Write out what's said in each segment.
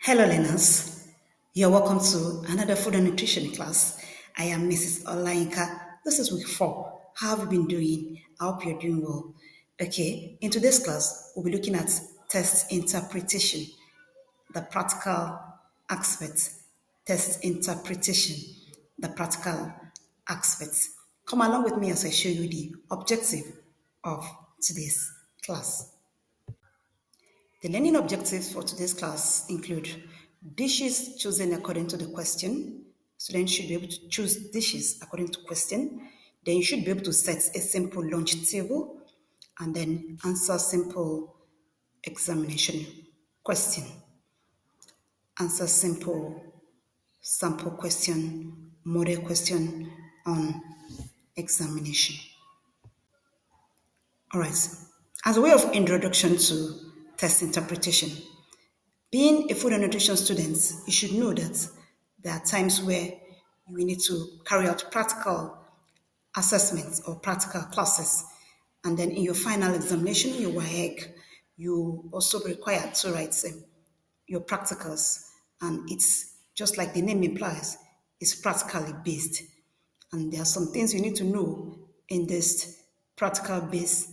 Hello, learners. You're welcome to another food and nutrition class. I am Mrs. Olainka. This is week 4. How have you been doing? I hope you're doing well. Okay, in today's class, we'll be looking at test interpretation, the practical aspects. Test interpretation, the practical aspects. Come along with me as I show you the objective of today's class. The learning objectives for today's class include dishes chosen according to the question. Students should be able to choose dishes according to question. Then you should be able to set a simple lunch table and then answer simple examination question. Answer simple sample question, model question on examination. All right. As a way of introduction to test interpretation, being a food and nutrition student, you should know that there are times where you need to carry out practical assessments or practical classes. And then in your final examination, your WAEC, you also be required to write your practicals. And it's just like the name implies, it's practically based. And there are some things you need to know in this practical based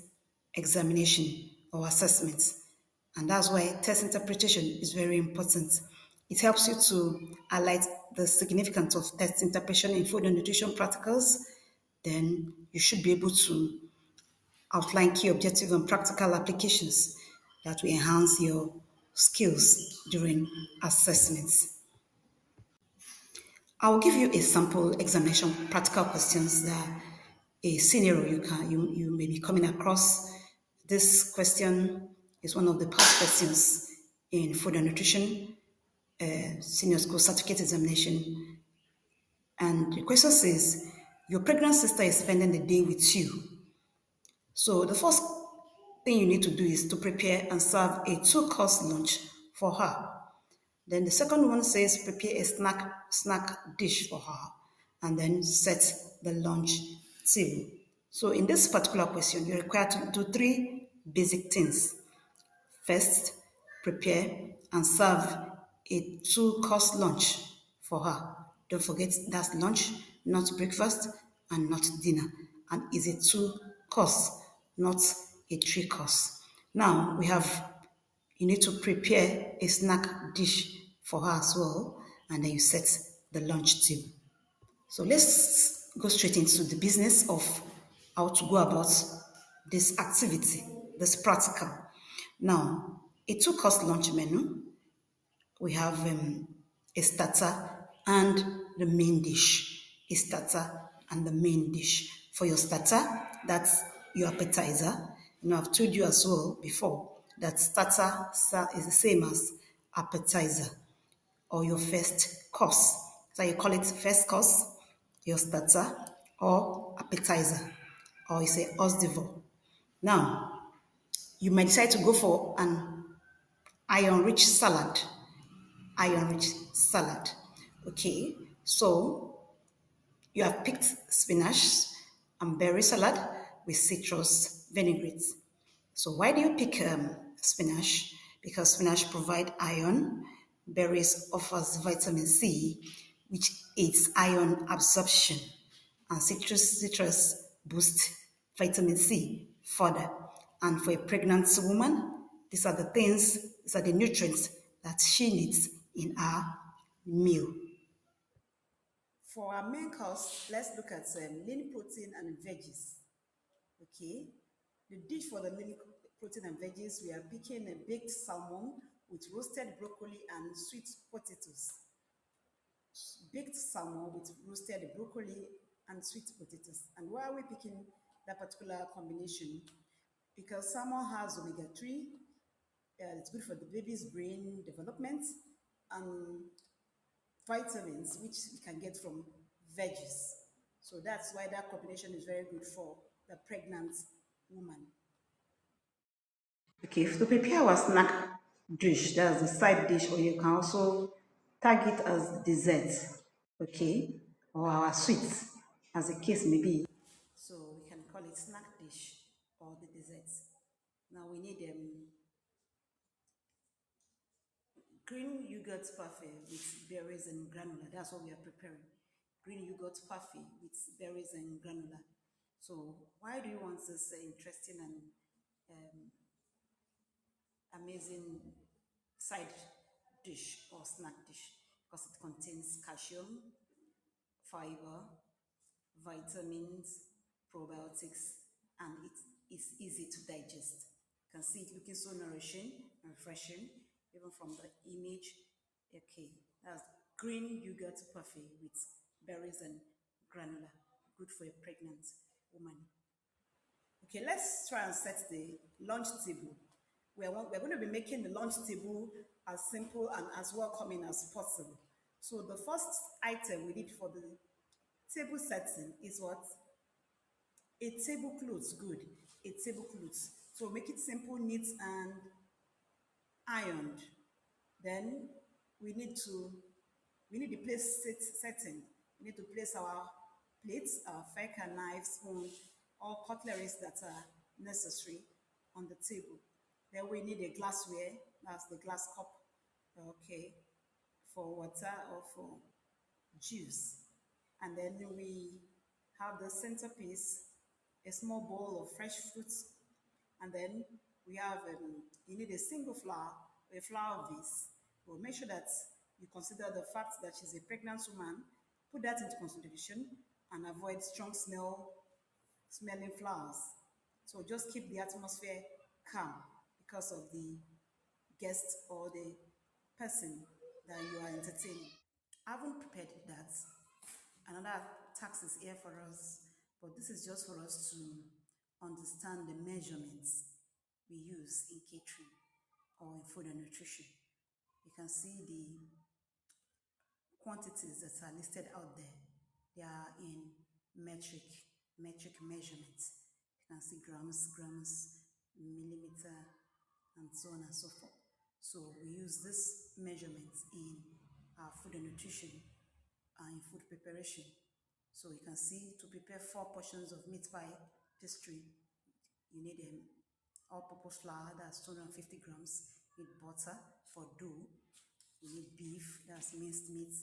examination or assessments. And that's why test interpretation is very important. It helps you to highlight the significance of test interpretation in food and nutrition practicals. Then you should be able to outline key objectives and practical applications that will enhance your skills during assessments. I'll give you a sample examination practical questions that a scenario you may be coming across. This question is one of the past questions in food and nutrition senior school certificate examination. And the question says, your pregnant sister is spending the day with you. So the first thing you need to do is to prepare and serve a two-course lunch for her. Then the second one says prepare a snack dish for her and then set the lunch table. So in this particular question, you're required to do three basic things. First, prepare and serve a two-course lunch for her. Don't forget that's lunch, not breakfast, and not dinner. And is a two-course, not a three-course. Now you need to prepare a snack dish for her as well, and then you set the lunch table. So let's go straight into the business of how to go about this activity, this practical. Now, a two-course lunch menu, we have a starter and the main dish. A starter and the main dish. For your starter, that's your appetizer. I've told you as well before that starter is the same as appetizer or your first course. So you call it first course, your starter, or appetizer, or you say hors d'oeuvre. Now, you might decide to go for an iron-rich salad. Iron-rich salad. Okay, so you have picked spinach and berry salad with citrus vinaigrette. So why do you pick spinach? Because spinach provide iron, berries offers vitamin C, which aids iron absorption, and citrus boosts vitamin C further. And for a pregnant woman, these are the nutrients that she needs in her meal. For our main course, let's look at lean protein and veggies. Okay, the dish for the lean protein and veggies, we are picking a baked salmon with roasted broccoli and sweet potatoes. Baked salmon with roasted broccoli and sweet potatoes. And why are we picking that particular combination? Because salmon has omega-3, it's good for the baby's brain development, and vitamins which you can get from veggies. So that's why that combination is very good for the pregnant woman. Okay, to prepare our snack dish, that's the side dish, or you can also tag it as dessert, okay, or our sweets, as the case may be. So we can call it snack dish or the dessert. Now we need Green yogurt parfait with berries and granola. That's what we are preparing. Green yogurt parfait with berries and granola. So why do you want this interesting and amazing side dish or snack dish? Because it contains calcium, fiber, vitamins, probiotics, and it is easy to digest. You can see it looking so nourishing and refreshing, even from the image. Okay, that's green yogurt parfait with berries and granola. Good for a pregnant woman. Okay, let's try and set the lunch table. We're going to be making the lunch table as simple and as welcoming as possible. So the first item we need for the table setting is what? A tablecloth, good. A tablecloth. So make it simple, neat, and ironed. Then we need to we need the place setting. We need to place our plates, our fork and knife, spoon, all cutleries that are necessary on the table. Then we need a glassware, that's the glass cup, okay, for water or for juice. And then we have the centerpiece, a small bowl of fresh fruits. And then we have, you need a single flower, a flower vase. We'll make sure that you consider the fact that she's a pregnant woman, put that into consideration and avoid smelling flowers. So just keep the atmosphere calm because of the guest or the person that you are entertaining. I haven't prepared that. Another tax is here for us, but this is just for us to understand the measurements we use in catering or in food and nutrition. You can see the quantities that are listed out there. They are in metric measurements. You can see grams, millimeter, and so on and so forth. So we use this measurements in our food and nutrition and in food preparation. So you can see to prepare 4 portions of meat pie pastry, you need all-purpose flour, that's 250 grams. You need butter for dough. You need beef, that's minced meat,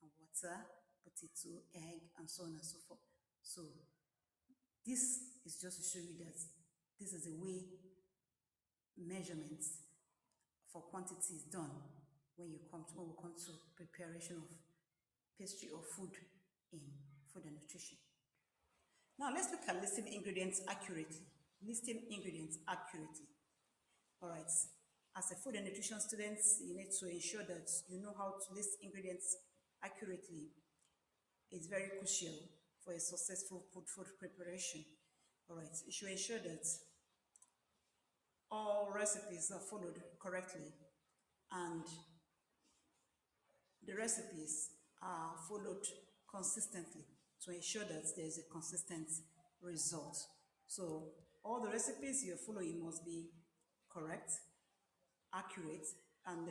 and water, potato, egg, and so on and so forth. So this is just to show you that this is the way measurements for quantity is done when we come to preparation of pastry or food in food and nutrition. Now let's look at listing ingredients accurately. Listing ingredients accurately. All right. As a food and nutrition student, you need to ensure that you know how to list ingredients accurately. It's very crucial for a successful food preparation. All right. You should ensure that all recipes are followed correctly and the recipes are followed consistently to ensure that there's a consistent result. So all the recipes you're following must be correct, accurate, and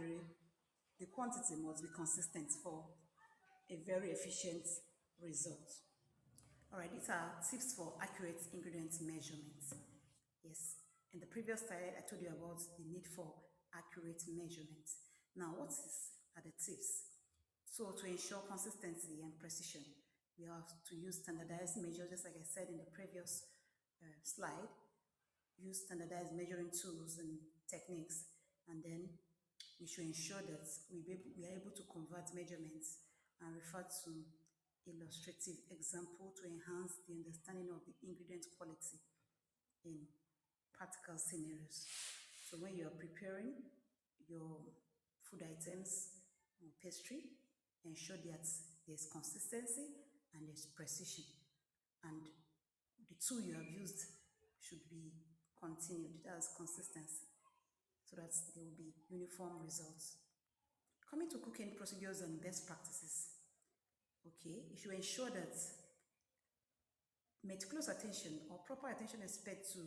the quantity must be consistent for a very efficient result. All right, these are tips for accurate ingredient measurements. Yes, in the previous slide, I told you about the need for accurate measurements. Now, are the tips? So, to ensure consistency and precision, we have to use standardized measures, just like I said in the previous slide. Use standardized measuring tools and techniques, and then we should ensure that we are able to convert measurements and refer to illustrative example to enhance the understanding of the ingredient quality in practical scenarios. So when you're preparing your food items or pastry, ensure that there's consistency and there's precision. And the tool you have used should be continued. That's consistency so that there will be uniform results. Coming to cooking procedures and best practices, okay, you should ensure that meticulous attention or proper attention is paid to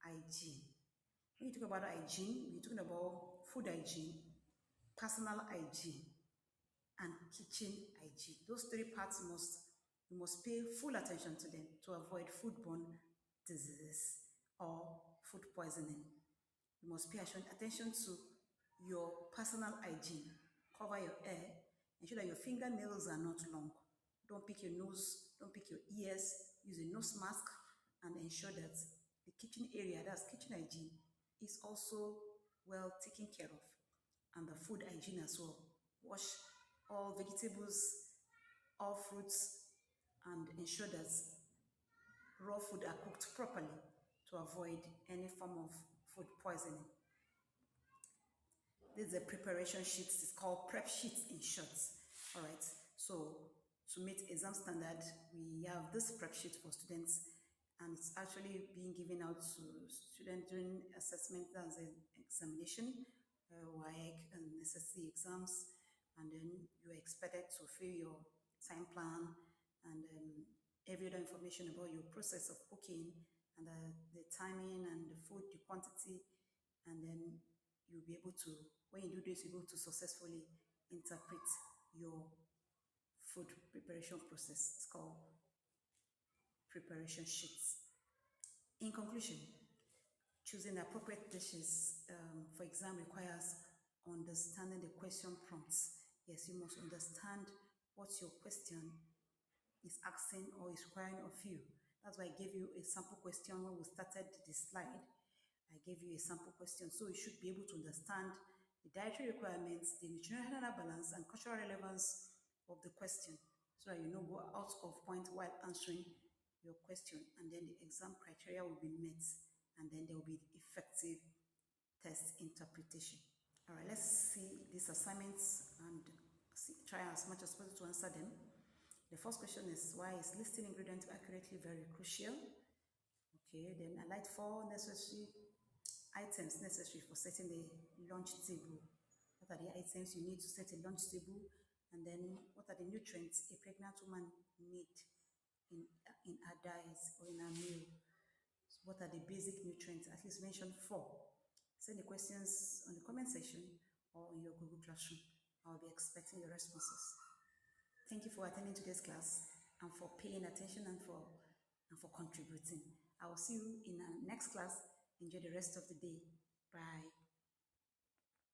hygiene. When you talk about hygiene, we're talking about food hygiene, personal hygiene, and kitchen hygiene. Those three parts you must pay full attention to them to avoid foodborne diseases or food poisoning. You must pay attention to your personal hygiene. Cover your hair. Ensure that your fingernails are not long. Don't pick your nose, don't pick your ears. Use a nose mask and ensure that the kitchen area, that's kitchen hygiene, is also well taken care of. And the food hygiene as well. Wash all vegetables, all fruits, and ensure that raw food are cooked properly to avoid any form of food poisoning. This is a preparation sheet. It's called prep sheet in short. All right. So to meet exam standard, we have this prep sheet for students, and it's actually being given out to students during assessment as an examination, WAEC and SSC exams, and then you are expected to fill your time plan and every other information about your process of cooking and the timing and the food, the quantity, and then you'll be able to, when you do this, you'll be able to successfully interpret your food preparation process. It's called preparation sheets. In conclusion, choosing appropriate dishes for exam requires understanding the question prompts. Yes, you must understand what your question is asking or is requiring of you. That's why I gave you a sample question when we started the slide. I gave you a sample question. So you should be able to understand the dietary requirements, the nutritional balance, and cultural relevance of the question so that you know go out of point while answering your question. And then the exam criteria will be met, and then there will be effective test interpretation. All right, let's see these assignments and try as much as possible to answer them. The first question is, why is listing ingredients accurately very crucial? Okay, then I like four necessary items necessary for setting the lunch table. What are the items you need to set a lunch table? And then what are the nutrients a pregnant woman need in her diet or in her meal? So what are the basic nutrients? At least mention four. Send the questions on the comment section or in your Google Classroom. I'll be expecting your responses. Thank you for attending today's class and for paying attention and for contributing. I will see you in our next class. Enjoy the rest of the day. Bye.